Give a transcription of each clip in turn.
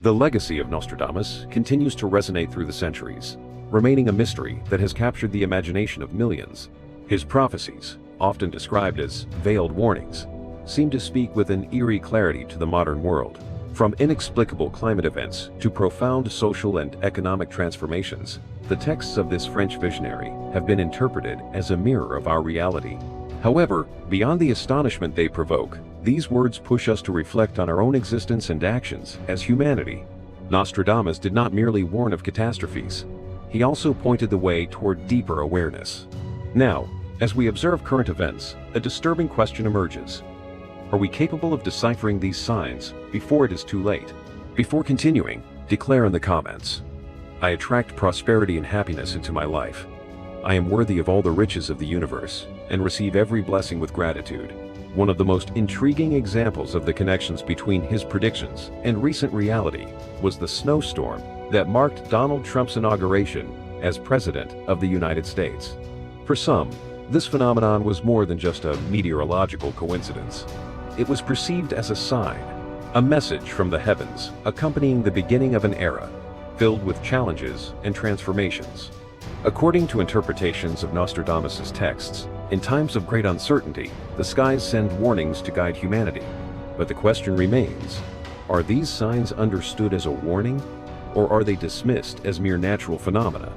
The legacy of Nostradamus continues to resonate through the centuries, remaining a mystery that has captured the imagination of millions. His prophecies, often described as veiled warnings, seem to speak with an eerie clarity to the modern world. From inexplicable climate events to profound social and economic transformations, the texts of this French visionary have been interpreted as a mirror of our reality. However, beyond the astonishment they provoke, these words push us to reflect on our own existence and actions as humanity. Nostradamus did not merely warn of catastrophes. He also pointed the way toward deeper awareness. Now, as we observe current events, a disturbing question emerges. Are we capable of deciphering these signs before it is too late? Before continuing, declare in the comments, "I attract prosperity and happiness into my life. I am worthy of all the riches of the universe and receive every blessing with gratitude." One of the most intriguing examples of the connections between his predictions and recent reality was the snowstorm that marked Donald Trump's inauguration as President of the United States. For some, this phenomenon was more than just a meteorological coincidence. It was perceived as a sign, a message from the heavens accompanying the beginning of an era filled with challenges and transformations. According to interpretations of Nostradamus' texts, in times of great uncertainty, the skies send warnings to guide humanity. But the question remains, are these signs understood as a warning, or are they dismissed as mere natural phenomena?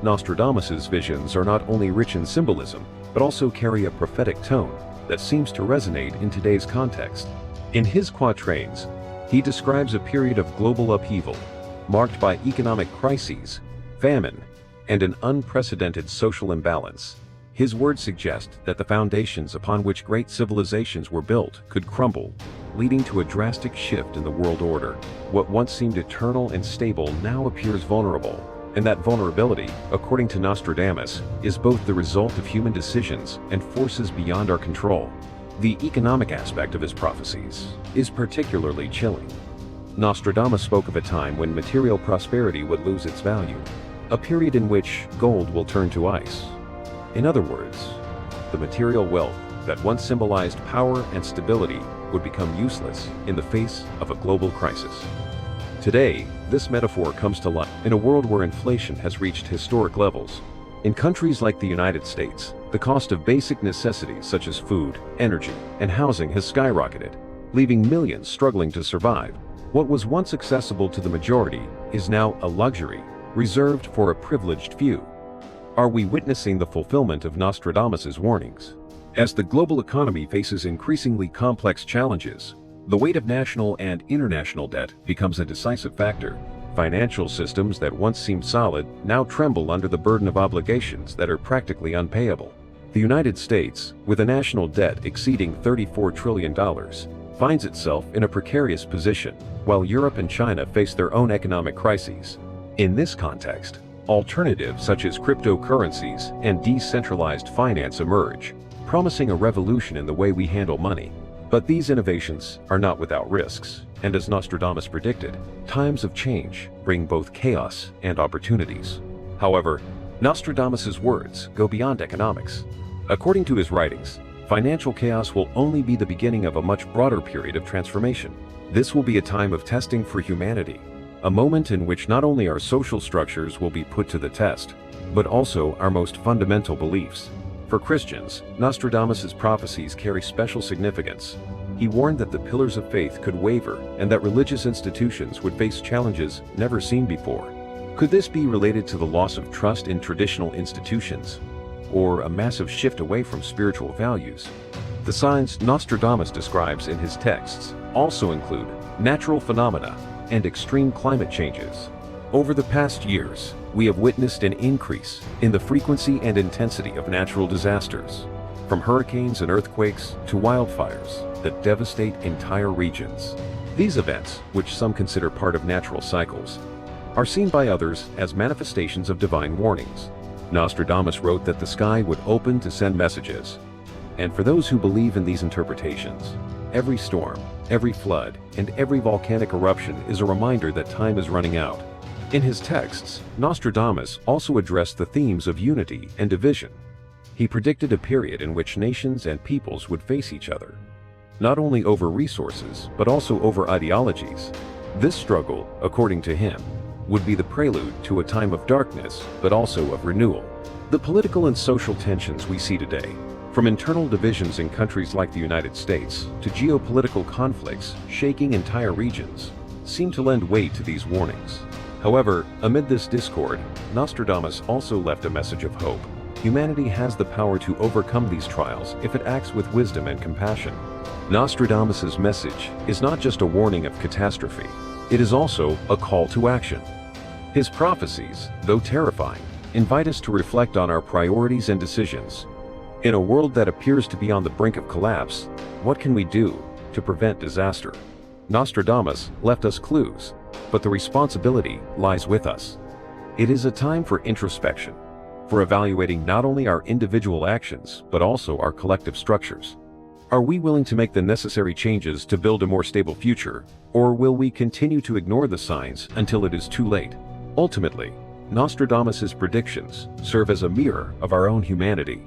Nostradamus' visions are not only rich in symbolism, but also carry a prophetic tone that seems to resonate in today's context. In his quatrains, he describes a period of global upheaval, marked by economic crises, famine, and an unprecedented social imbalance. His words suggest that the foundations upon which great civilizations were built could crumble, leading to a drastic shift in the world order. What once seemed eternal and stable now appears vulnerable, and that vulnerability, according to Nostradamus, is both the result of human decisions and forces beyond our control. The economic aspect of his prophecies is particularly chilling. Nostradamus spoke of a time when material prosperity would lose its value, a period in which gold will turn to ice. In other words, the material wealth that once symbolized power and stability would become useless in the face of a global crisis. Today, this metaphor comes to life in a world where inflation has reached historic levels. In countries like the United States, the cost of basic necessities such as food, energy, and housing has skyrocketed, leaving millions struggling to survive. What was once accessible to the majority is now a luxury reserved for a privileged few. Are we witnessing the fulfillment of Nostradamus' warnings? As the global economy faces increasingly complex challenges, the weight of national and international debt becomes a decisive factor. Financial systems that once seemed solid now tremble under the burden of obligations that are practically unpayable. The United States, with a national debt exceeding $34 trillion, finds itself in a precarious position, while Europe and China face their own economic crises. In this context, alternatives such as cryptocurrencies and decentralized finance emerge, promising a revolution in the way we handle money. But these innovations are not without risks, and as Nostradamus predicted, times of change bring both chaos and opportunities. However, Nostradamus' words go beyond economics. According to his writings, financial chaos will only be the beginning of a much broader period of transformation. This will be a time of testing for humanity, a moment in which not only our social structures will be put to the test, but also our most fundamental beliefs. For Christians, Nostradamus' prophecies carry special significance. He warned that the pillars of faith could waver and that religious institutions would face challenges never seen before. Could this be related to the loss of trust in traditional institutions, or a massive shift away from spiritual values? The signs Nostradamus describes in his texts also include natural phenomena and extreme climate changes. Over the past years, we have witnessed an increase in the frequency and intensity of natural disasters, from hurricanes and earthquakes to wildfires that devastate entire regions. These events, which some consider part of natural cycles, are seen by others as manifestations of divine warnings. Nostradamus wrote that the sky would open to send messages, and for those who believe in these interpretations, every storm, every flood, and every volcanic eruption is a reminder that time is running out. In his texts, Nostradamus also addressed the themes of unity and division. He predicted a period in which nations and peoples would face each other, not only over resources, but also over ideologies. This struggle, according to him, would be the prelude to a time of darkness, but also of renewal. The political and social tensions we see today, from internal divisions in countries like the United States to geopolitical conflicts shaking entire regions, seem to lend weight to these warnings. However, amid this discord, Nostradamus also left a message of hope. Humanity has the power to overcome these trials if it acts with wisdom and compassion. Nostradamus's message is not just a warning of catastrophe, it is also a call to action. His prophecies, though terrifying, invite us to reflect on our priorities and decisions. In a world that appears to be on the brink of collapse, what can we do to prevent disaster? Nostradamus left us clues, but the responsibility lies with us. It is a time for introspection, for evaluating not only our individual actions, but also our collective structures. Are we willing to make the necessary changes to build a more stable future, or will we continue to ignore the signs until it is too late? Ultimately, Nostradamus's predictions serve as a mirror of our own humanity.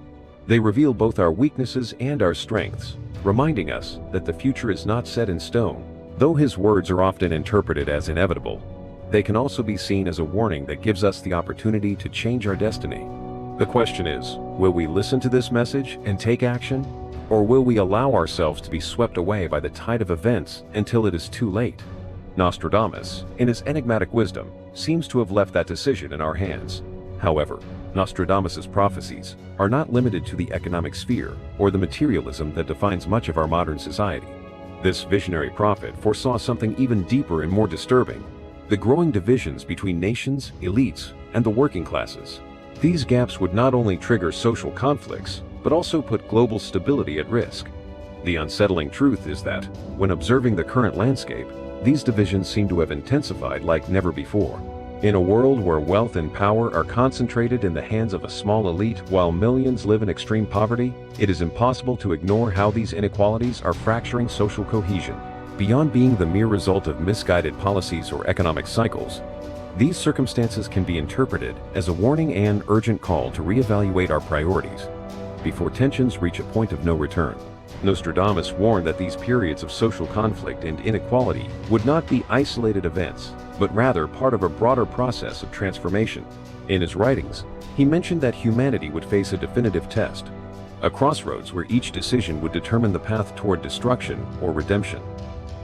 They reveal both our weaknesses and our strengths, reminding us that the future is not set in stone. Though his words are often interpreted as inevitable, they can also be seen as a warning that gives us the opportunity to change our destiny. The question is, will we listen to this message and take action? Or will we allow ourselves to be swept away by the tide of events until it is too late? Nostradamus, in his enigmatic wisdom, seems to have left that decision in our hands. However, Nostradamus's prophecies are not limited to the economic sphere or the materialism that defines much of our modern society. This visionary prophet foresaw something even deeper and more disturbing: the growing divisions between nations, elites, and the working classes. These gaps would not only trigger social conflicts, but also put global stability at risk. The unsettling truth is that, when observing the current landscape, these divisions seem to have intensified like never before. In a world where wealth and power are concentrated in the hands of a small elite while millions live in extreme poverty, it is impossible to ignore how these inequalities are fracturing social cohesion. Beyond being the mere result of misguided policies or economic cycles, these circumstances can be interpreted as a warning and urgent call to reevaluate our priorities before tensions reach a point of no return. Nostradamus warned that these periods of social conflict and inequality would not be isolated events, but rather part of a broader process of transformation. In his writings, he mentioned that humanity would face a definitive test, a crossroads where each decision would determine the path toward destruction or redemption.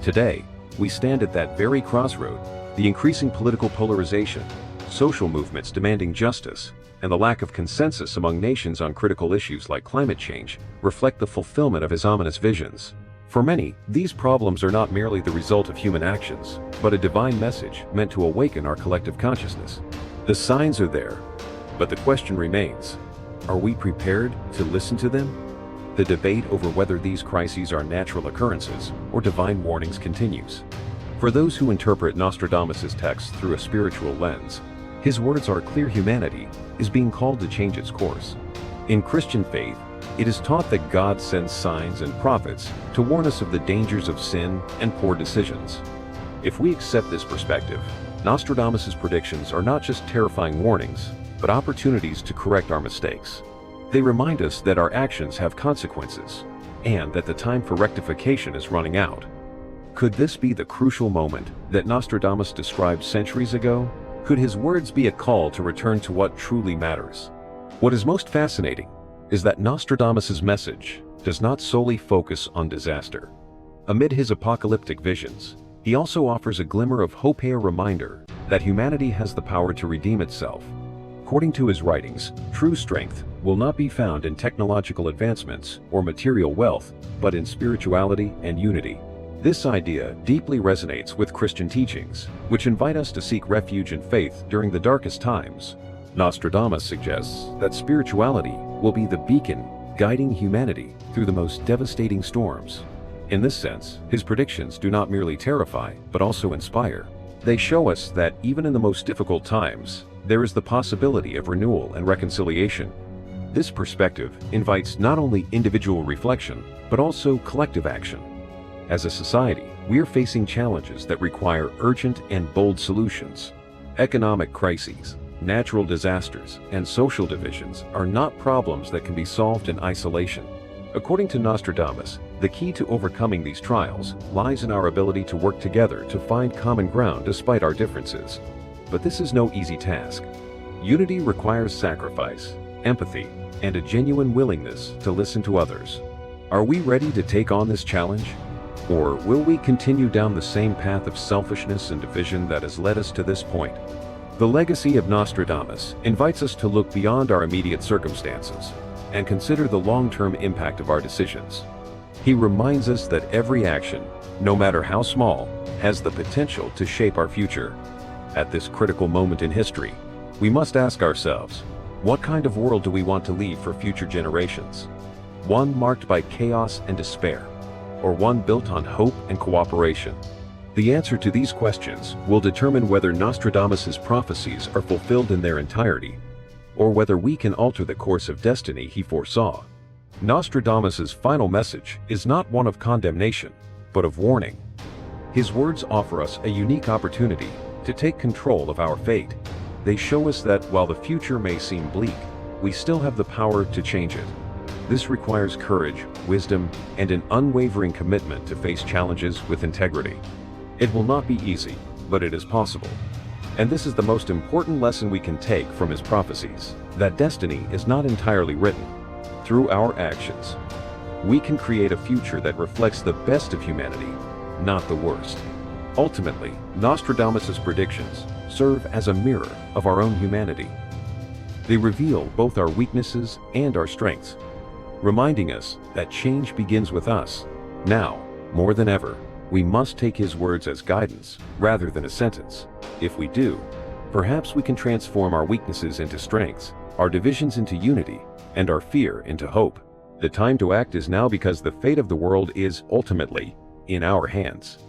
Today, we stand at that very crossroad. The increasing political polarization, social movements demanding justice, and the lack of consensus among nations on critical issues like climate change reflect the fulfillment of his ominous visions. For many, these problems are not merely the result of human actions, but a divine message meant to awaken our collective consciousness. The signs are there, but the question remains: are we prepared to listen to them? The debate over whether these crises are natural occurrences or divine warnings continues. For those who interpret Nostradamus's text through a spiritual lens, his words are clear: humanity is being called to change its course. In Christian faith, it is taught that God sends signs and prophets to warn us of the dangers of sin and poor decisions. If we accept this perspective, Nostradamus's predictions are not just terrifying warnings, but opportunities to correct our mistakes. They remind us that our actions have consequences, and that the time for rectification is running out. Could this be the crucial moment that Nostradamus described centuries ago? Could his words be a call to return to what truly matters? What is most fascinating is that Nostradamus's message does not solely focus on disaster. Amid his apocalyptic visions, he also offers a glimmer of hope, a reminder that humanity has the power to redeem itself. According to his writings, true strength will not be found in technological advancements or material wealth, but in spirituality and unity. This idea deeply resonates with Christian teachings, which invite us to seek refuge in faith during the darkest times. Nostradamus suggests that spirituality will be the beacon guiding humanity through the most devastating storms. In this sense, his predictions do not merely terrify, but also inspire. They show us that even in the most difficult times, there is the possibility of renewal and reconciliation. This perspective invites not only individual reflection, but also collective action. As a society, we are facing challenges that require urgent and bold solutions. Economic crises, natural disasters, and social divisions are not problems that can be solved in isolation. According to Nostradamus, The key to overcoming these trials lies in our ability to work together to find common ground despite our differences. But this is no easy task. Unity requires sacrifice, empathy, and a genuine willingness to listen to others. Are we ready to take on this challenge? Or will we continue down the same path of selfishness and division that has led us to this point? The legacy of Nostradamus invites us to look beyond our immediate circumstances and consider the long-term impact of our decisions. He reminds us that every action, no matter how small, has the potential to shape our future. At this critical moment in history, we must ask ourselves, what kind of world do we want to leave for future generations? One marked by chaos and despair, or one built on hope and cooperation? The answer to these questions will determine whether Nostradamus's prophecies are fulfilled in their entirety, or whether we can alter the course of destiny he foresaw. Nostradamus's final message is not one of condemnation, but of warning. His words offer us a unique opportunity to take control of our fate. They show us that while the future may seem bleak, we still have the power to change it. This requires courage, wisdom, and an unwavering commitment to face challenges with integrity. It will not be easy, but it is possible. And this is the most important lesson we can take from his prophecies, that destiny is not entirely written. Through our actions, we can create a future that reflects the best of humanity, not the worst. Ultimately, Nostradamus's predictions serve as a mirror of our own humanity. They reveal both our weaknesses and our strengths, reminding us that change begins with us. Now, more than ever, we must take his words as guidance rather than a sentence. If we do, perhaps we can transform our weaknesses into strengths, our divisions into unity, and our fear into hope. The time to act is now, because the fate of the world is ultimately in our hands.